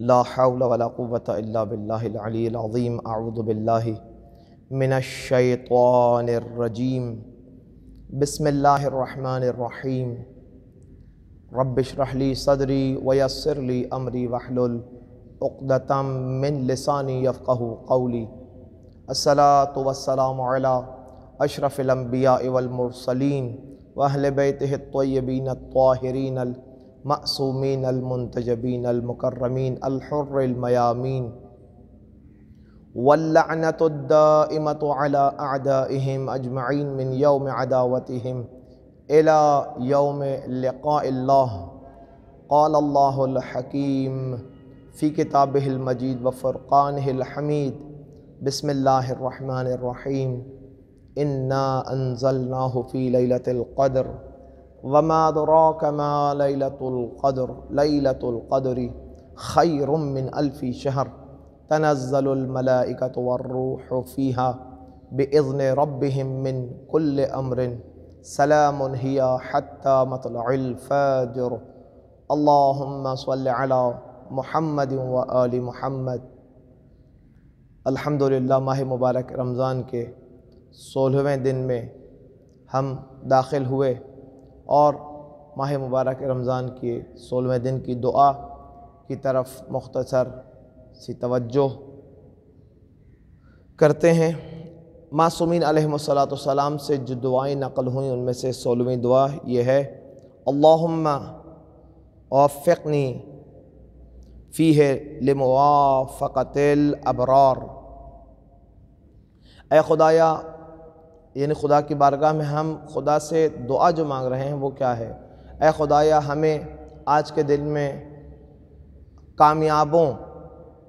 لا حول ولا قوة إلا بالله العلي العظيم. أعوذ بالله من الشيطان الرجيم. بسم الله الرحمن الرحيم. رب اشرح لي صدري ويسر لي أمري واحلل عقدة من لساني يفقه قولي. الصلاة والسلام على أشرف الأنبياء والمرسلين وأهل بيته الطيبين الطاهرين المعصومين المنتجبين المكرمين الحر الميامين، واللعنة الدائمة على أعدائهم أجمعين من يوم عداوتهم إلى يوم لقاء الله. قال الله الحكيم في كتابه المجيد وفرقانه الحميد. بسم الله الرحمن الرحيم. إنا أنزلناه في ليلة القدر وما أدراك ما ليلة القدر. ليلة القدر خير من 1000 شهر. تنزل الملائكة والروح فيها بإذن ربهم من كل أمر. سلام هي حتى مطلع الفجر. اللهم صل على محمد وآل محمد. الحمدللہ ماہ مبارک رمضان کے 16ویں دن میں ہم داخل ہوئے اور ماہ مبارک رمضان کے 16ویں دن کی دعا کی طرف مختصر سی توجہ کرتے ہیں۔ معصومین علیہ السلام سے جو دعائیں نقل ہوئیں ان میں سے 16ویں دعا یہ ہے: اللہم وفقنی فیہ لموافقت الابرار۔ اے خدایا، یعنی خدا کی بارگاہ میں ہم خدا سے دعا جو مانگ رہے ہیں وہ کیا ہے؟ اے خدایا، ہمیں آج کے دن میں کامیابوں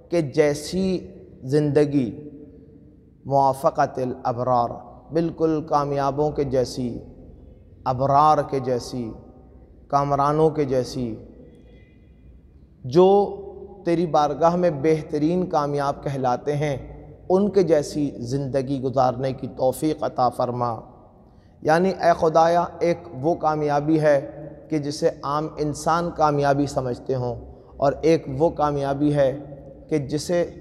کے جیسی زندگی، موافقت الابرار، بالکل کامیابوں کے جیسی، ابرار کے جیسی، کامرانوں کے جیسی، جو تیری بارگاہ میں بہترین کامیاب کہلاتے ہیں، ان کے جیسی زندگی گزارنے کی توفیق عطا فرما۔ یعنی اے خدایا، ایک وہ کامیابی ہے کہ جسے عام انسان کامیابی سمجھتے ہوں، اور ایک وہ کامیابی ہے کہ جسے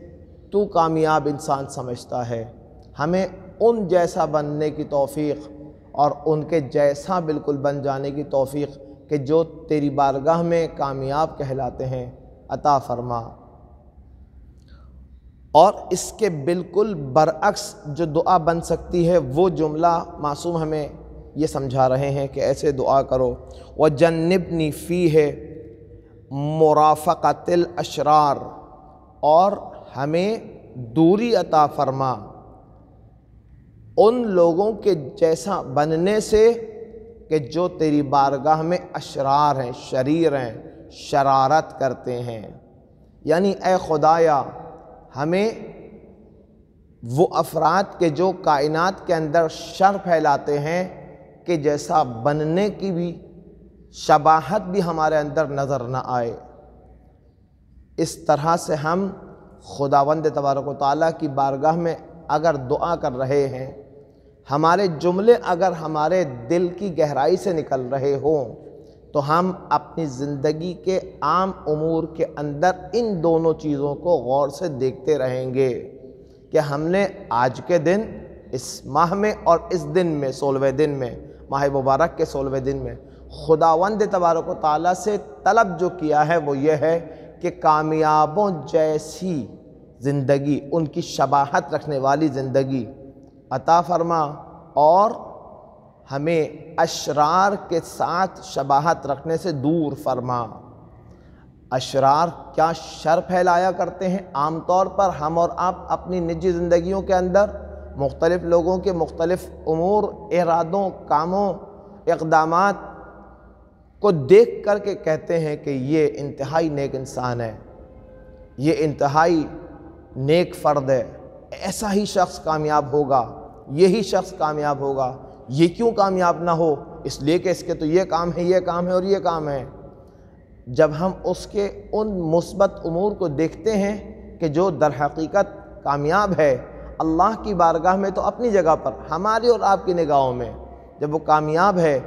تو کامیاب انسان سمجھتا ہے۔ ہمیں ان جیسا بننے کی توفیق اور ان کے جیسا بالکل بن جانے کی توفیق کہ جو تیری بارگاہ میں کامیاب کہلاتے ہیں عطا فرما۔ اور اس کے بالکل برعکس جو دعا بن سکتی ہے وہ جملہ معصوم ہمیں یہ سمجھا رہے ہیں کہ ایسے دعا کرو: وَجَنِّبْنِي فِيهِ مُرَافَقَةِ الْأَشْرَارِ، اور ہمیں دوری عطا فرما ان لوگوں کے جیسا بننے سے کہ جو تیری بارگاہ میں اشرار ہیں، شریر ہیں، شرارت کرتے ہیں۔ یعنی اے خدایا، ہمیں وہ افراد کے جو کائنات کے اندر شر پھیلاتے ہیں کہ جیسا بننے کی بھی شباہت بھی ہمارے اندر نظر نہ آئے۔ اس طرح سے ہم خداوند تبارک و تعالیٰ کی بارگاہ میں اگر دعا کر رہے ہیں، ہمارے جملے اگر ہمارے دل کی گہرائی سے نکل رہے ہوں، تو ہم اپنی زندگی کے عام امور کے اندر ان دونوں چیزوں کو غور سے دیکھتے رہیں گے کہ ہم نے آج کے دن، اس ماہ میں اور اس دن میں، 16ویں دن میں، ماہ مبارک کے 16ویں دن میں خداوند تبارک و تعالیٰ سے طلب جو کیا ہے وہ یہ ہے کہ کامیابوں جیسی زندگی، ان کی شباہت رکھنے والی زندگی عطا فرما، اور ہمیں اشرار کے ساتھ شباہت رکھنے سے دور فرما۔ اشرار کیا شر پھیلایا کرتے ہیں؟ عام طور پر ہم اور آپ اپنی نجی زندگیوں کے اندر مختلف لوگوں کے مختلف امور، ارادوں، کاموں، اقدامات کو دیکھ کر کے کہتے ہیں کہ یہ انتہائی نیک انسان ہے، یہ انتہائی نیک فرد ہے، ایسا ہی شخص کامیاب ہوگا، یہی شخص کامیاب ہوگا۔ یہ کیوں کامیاب نہ ہو؟ اس لیے کہ اس کے تو یہ کام ہے، یہ کام ہے اور یہ کام ہے۔ جب ہم اس کے ان مثبت امور کو دیکھتے ہیں کہ جو در حقیقت کامیاب ہے، اللہ کی بارگاہ میں تو اپنی جگہ پر، ہماری اور آپ کی نگاہوں میں جب وہ کامیاب ہے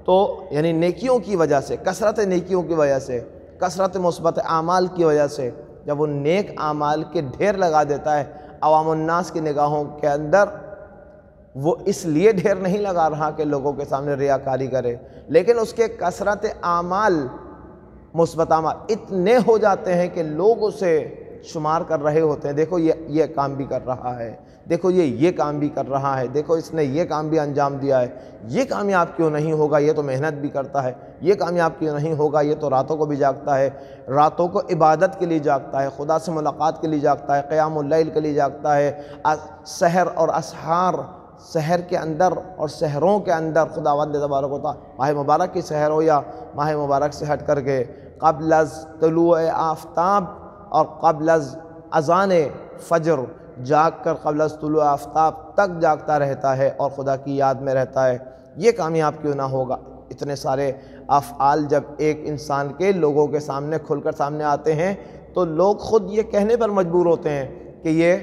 تو یعنی نیکیوں کی وجہ سے، کثرت نیکیوں کی وجہ سے، کثرت مثبت اعمال کی وجہ سے، جب وہ نیک اعمال کے ڈھیر لگا دیتا ہے عوام الناس کی نگاہوں کے اندر، وہ اس لیے ڈھیر نہیں لگا رہا کہ لوگوں کے سامنے ریاکاری کرے، لیکن اس کے کثرت اعمال، مثبت اعمال اتنے ہو جاتے ہیں کہ لوگ اسے شمار کر رہے ہوتے ہیں، دیکھو یہ کام بھی کر رہا ہے، دیکھو یہ کام بھی کر رہا ہے، دیکھو اس نے یہ کام بھی انجام دیا ہے، یہ کامیاب کیوں نہیں ہوگا، یہ تو محنت بھی کرتا ہے، یہ کامیاب کیوں نہیں ہوگا، یہ تو راتوں کو بھی جاگتا ہے، راتوں کو عبادت کے لیے جاگتا ہے، خدا سے ملاقات کے لیے جاگتا ہے، قیام اللیل کے لیے جاگتا ہے، سحر اور اسحار، سحر کے اندر اور سحروں کے اندر خداوند تبارک و تعالی ماہ مبارک کی سحر ہو یا ماہ مبارک سے ہٹ کر کے قبل از طلوع آفتاب اور قبل از اذان فجر جاگ کر قبل از طلوع آفتاب تک جاگتا رہتا ہے اور خدا کی یاد میں رہتا ہے، یہ کامیاب کیوں نہ ہوگا۔ اتنے سارے افعال جب ایک انسان کے لوگوں کے سامنے کھل کر سامنے آتے ہیں تو لوگ خود یہ کہنے پر مجبور ہوتے ہیں کہ یہ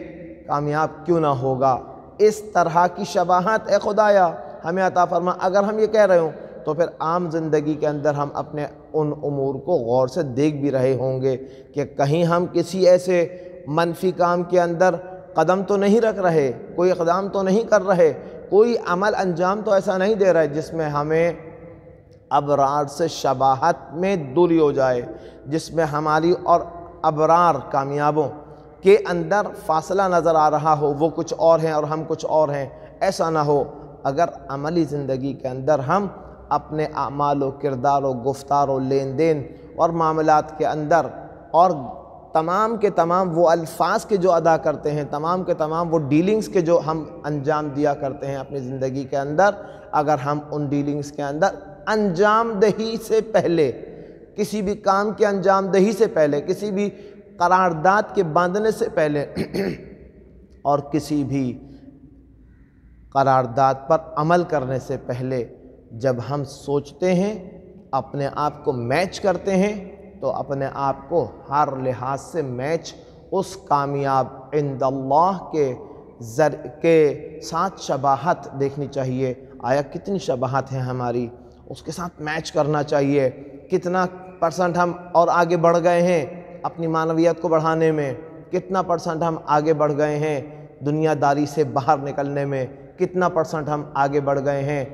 کامیاب کیوں نہ ہوگا۔ اس طرح کی شباہت اے خدایا ہمیں عطا فرما۔ اگر ہم یہ کہہ رہے ہوں تو پھر عام زندگی کے اندر ہم اپنے ان امور کو غور سے دیکھ بھی رہے ہوں گے کہ کہیں ہم کسی ایسے منفی کام کے اندر قدم تو نہیں رکھ رہے، کوئی اقدام تو نہیں کر رہے، کوئی عمل انجام تو ایسا نہیں دے رہے جس میں ہمیں ابرار سے شباہت میں دوری ہو جائے، جس میں ہماری اور ابرار کامیابوں کے اندر فاصلہ نظر آ رہا ہو، وہ کچھ اور ہیں اور ہم کچھ اور ہیں، ایسا نہ ہو۔ اگر عملی زندگی کے اندر ہم اپنے اعمال و کردار و گفتار و لین دین اور معاملات کے اندر اور تمام کے تمام وہ الفاظ کے جو ادا کرتے ہیں، تمام کے تمام وہ ڈیلنگز کے جو ہم انجام دیا کرتے ہیں اپنی زندگی کے اندر، اگر ہم ان ڈیلنگز کے اندر انجام دہی سے پہلے، کسی بھی کام کے انجام دہی سے پہلے، کسی بھی قرارداد کے باندھنے سے پہلے اور کسی بھی قرارداد پر عمل کرنے سے پہلے جب ہم سوچتے ہیں، اپنے آپ کو میچ کرتے ہیں، تو اپنے آپ کو ہر لحاظ سے میچ اس کامیاب عند اللہ کے ساتھ شباہت دیکھنی چاہیے۔ آیا کتنی شباہت ہے ہماری، اس کے ساتھ میچ کرنا چاہیے، کتنا پرسنٹ ہم اور آگے بڑھ گئے ہیں اپنی معنویت کو بڑھانے میں، کتنا پرسنٹ ہم آگے بڑھ گئے ہیں دنیا داری سے باہر نکلنے میں، کتنا پرسنٹ ہم آگے بڑھ گئے ہیں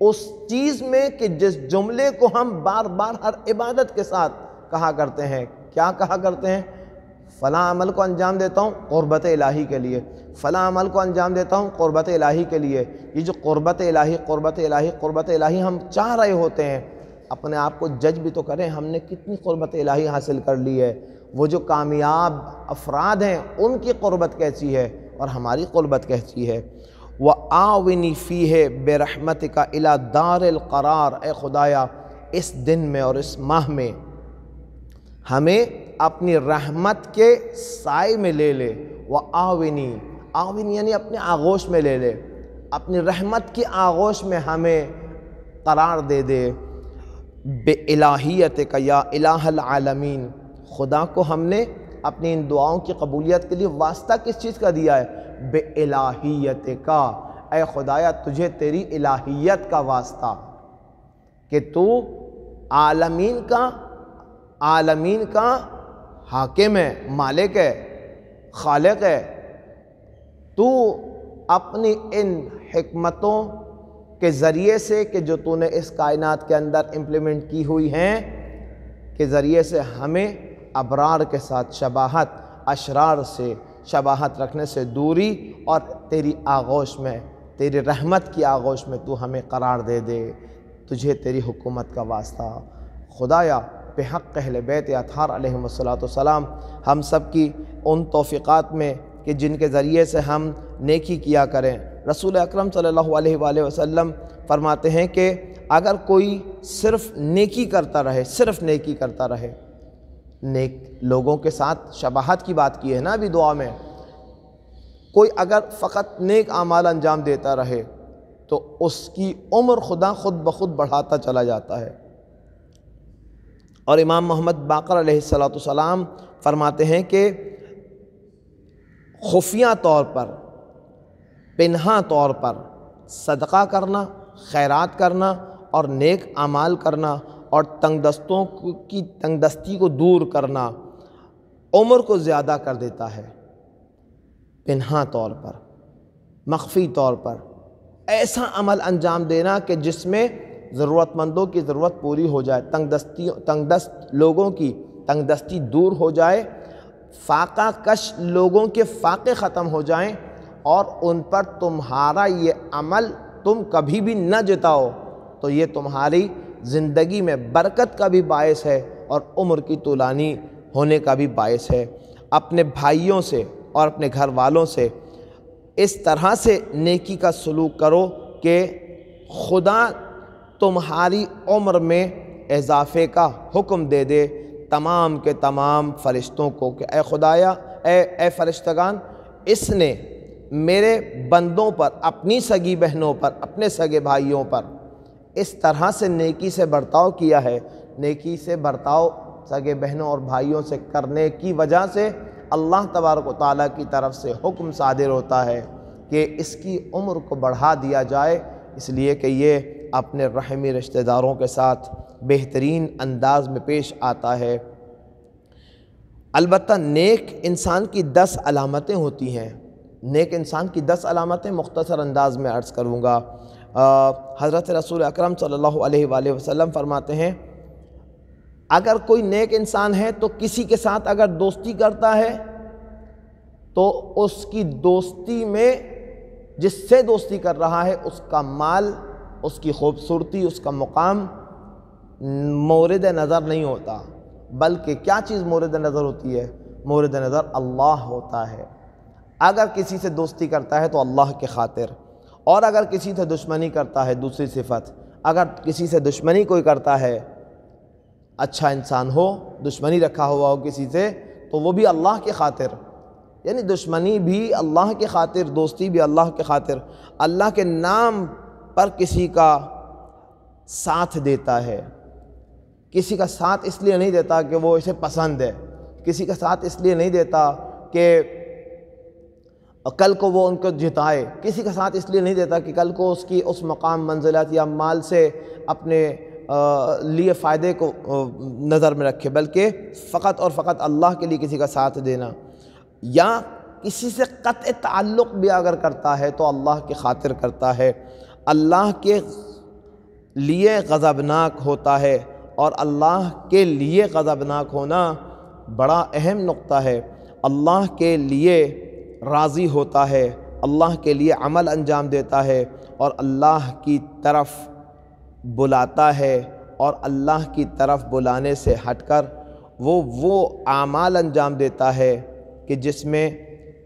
اس چیز میں کہ جس جملے کو ہم بار بار ہر عبادت کے ساتھ کہا کرتے ہیں۔ کیا کہا کرتے ہیں؟ فلاں عمل کو انجام دیتا ہوں قربت الہی کے لیے، فلاں عمل کو انجام دیتا ہوں قربت الہی کے لیے۔ یہ جو قربت الہی قربت الہی قربت الہی ہم چاہ رہے ہوتے ہیں، اپنے آپ کو جج بھی تو کریں، ہم نے کتنی قربت الہی حاصل کر لی ہے، وہ جو کامیاب افراد ہیں ان کی قربت کیسی ہے اور ہماری قربت کیسی ہے۔ وَآوِنِ فِيهِ بِرَحْمَتِكَ إِلَى دَارِ الْقَرَارِ، اے خدایا اس دن میں اور اس ماہ میں ہمیں اپنی رحمت کے سائے میں لے لے۔ وَآوِنِ، آوِن یعنی اپنے آغوش میں لے لے، اپنی رحمت کی آغوش میں ہمیں قرار دے دے۔ بِإِلَٰهِيَتِكَ یا الہ العالمین، خدا کو ہم نے اپنی ان دعاؤں کی قبولیت کے لیے واسطہ کس چیز کا دیا ہے؟ بِإِلَٰهِيَتِكَ، اے خدایا تجھے تیری الہیت کا واسطہ کہ تو عالمین کا حاکم ہے، مالک ہے، خالق ہے۔ تو اپنی ان حکمتوں کے ذریعے سے کہ جو تو نے اس کائنات کے اندر امپلیمنٹ کی ہوئی ہیں کے ذریعے سے ہمیں ابرار کے ساتھ شباہت، اشرار سے شباہت رکھنے سے دوری، اور تیری آغوش میں، تیری رحمت کی آغوش میں تو ہمیں قرار دے دے، تجھے تیری حکومت کا واسطہ۔ خدایا بحق اہل بیت اطہار علیہم السلام ہم سب کی ان توفیقات میں کہ جن کے ذریعے سے ہم نیکی کیا کریں۔ رسول اکرم صلی اللہ علیہ وآلہ وسلم فرماتے ہیں کہ اگر کوئی صرف نیکی کرتا رہے، صرف نیکی کرتا رہے، نیک لوگوں کے ساتھ شباہت کی بات کی ہے نا ابھی دعا میں، کوئی اگر فقط نیک اعمال انجام دیتا رہے تو اس کی عمر خدا خود بخود بڑھاتا چلا جاتا ہے۔ اور امام محمد باقر علیہ السلام فرماتے ہیں کہ خفیہ طور پر، پنہا طور پر صدقہ کرنا، خیرات کرنا اور نیک اعمال کرنا اور تنگ دستوں کی تنگ دستی کو دور کرنا، عمر کو زیادہ کر دیتا ہے، پنہاں طور پر، مخفی طور پر ایسا عمل انجام دینا کہ جس میں ضرورت مندوں کی ضرورت پوری ہو جائے، تنگ دست لوگوں کی تنگ دستی دور ہو جائے، فاقہ کش لوگوں کے فاقے ختم ہو جائیں، اور ان پر تمہارا یہ عمل تم کبھی بھی نہ جتاؤ، تو یہ تمہاری زندگی میں برکت کا بھی باعث ہے اور عمر کی طولانی ہونے کا بھی باعث ہے۔ اپنے بھائیوں سے اور اپنے گھر والوں سے اس طرح سے نیکی کا سلوک کرو کہ خدا تمہاری عمر میں اضافے کا حکم دے دے تمام کے تمام فرشتوں کو کہ اے خدایا، اے فرشتگان، اس نے میرے بندوں پر، اپنی سگی بہنوں پر، اپنے سگے بھائیوں پر اس طرح سے نیکی سے برتاؤ کیا ہے۔ نیکی سے برتاؤ سگے بہنوں اور بھائیوں سے کرنے کی وجہ سے اللہ تبارک و تعالیٰ کی طرف سے حکم صادر ہوتا ہے کہ اس کی عمر کو بڑھا دیا جائے، اس لیے کہ یہ اپنے رحمی رشتہ داروں کے ساتھ بہترین انداز میں پیش آتا ہے۔ البتہ نیک انسان کی 10 علامتیں ہوتی ہیں۔ نیک انسان کی 10 علامتیں مختصر انداز میں عرض کروں گا۔ حضرت رسول اکرم صلی اللہ علیہ وآلہ وسلم فرماتے ہیں، اگر کوئی نیک انسان ہے تو کسی کے ساتھ اگر دوستی کرتا ہے تو اس کی دوستی میں جس سے دوستی کر رہا ہے اس کا مال، اس کی خوبصورتی، اس کا مقام مورد نظر نہیں ہوتا، بلکہ کیا چیز مورد نظر ہوتی ہے؟ مورد نظر اللہ ہوتا ہے۔ اگر کسی سے دوستی کرتا ہے تو اللہ کے خاطر، اور اگر کسی سے دشمنی کرتا ہے، دوسری صفت، اگر کسی سے دشمنی کوئی کرتا ہے، اچھا انسان ہو، دشمنی رکھا ہوا ہو کسی سے، تو وہ بھی اللہ کے خاطر، یعنی دشمنی بھی اللہ کے خاطر، دوستی بھی اللہ کے خاطر، اللہ کے نام پر کسی کا ساتھ دیتا ہے۔ کسی کا ساتھ اس لیے نہیں دیتا کہ وہ اسے پسند ہے، کسی کا ساتھ اس لیے نہیں دیتا کہ کل کو وہ ان کو جتائے، کسی کا ساتھ اس لیے نہیں دیتا کہ کل کو اس کی اس مقام، منزلت یا مال سے اپنے لیے فائدے کو نظر میں رکھے، بلکہ فقط اور فقط اللہ کے لیے کسی کا ساتھ دینا، یا کسی سے قطع تعلق بھی اگر کرتا ہے تو اللہ کی خاطر کرتا ہے۔ اللہ کے لیے غضبناک ہوتا ہے، اور اللہ کے لیے غضبناک ہونا بڑا اہم نقطہ ہے۔ اللہ کے لیے راضی ہوتا ہے، اللہ کے لیے عمل انجام دیتا ہے، اور اللہ کی طرف بلاتا ہے، اور اللہ کی طرف بلانے سے ہٹ کر وہ اعمال انجام دیتا ہے کہ جس میں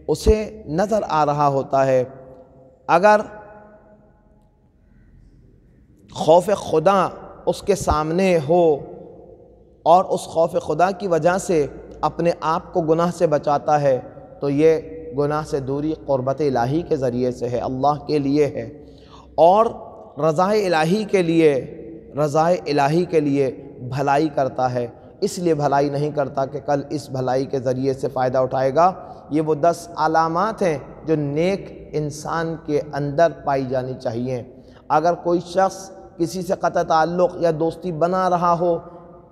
اسے نظر آ رہا ہوتا ہے۔ اگر خوف خدا اس کے سامنے ہو اور اس خوف خدا کی وجہ سے اپنے آپ کو گناہ سے بچاتا ہے، تو یہ گناہ سے دوری قربت الہی کے ذریعے سے ہے، اللہ کے لیے ہے، اور رضائے الہی کے لیے بھلائی کرتا ہے۔ اس لیے بھلائی نہیں کرتا کہ کل اس بھلائی کے ذریعے سے فائدہ اٹھائے گا۔ یہ وہ 10 علامات ہیں جو نیک انسان کے اندر پائی جانی چاہیے۔ اگر کوئی شخص کسی سے قطع تعلق یا دوستی بنا رہا ہو،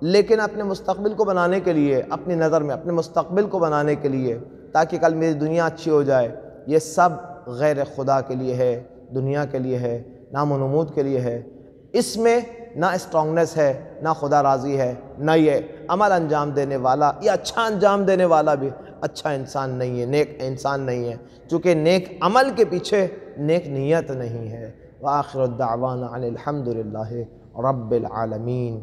لیکن اپنے مستقبل کو بنانے کے لیے، اپنی نظر میں اپنے مستقبل کو بنانے کے لیے، تاکہ کل میری دنیا اچھی ہو جائے، یہ سب غیر خدا کے لیے ہے، دنیا کے لیے ہے، نام و نمود کے لیے ہے۔ اس میں نہ اسٹرانگنس ہے، نہ خدا راضی ہے، نہ یہ عمل انجام دینے والا یا اچھا انجام دینے والا بھی اچھا انسان نہیں ہے، نیک انسان نہیں ہے، چونکہ نیک عمل کے پیچھے نیک نیت نہیں ہے۔ وآخر الدعوانا ان الحمد للہ رب العالمین۔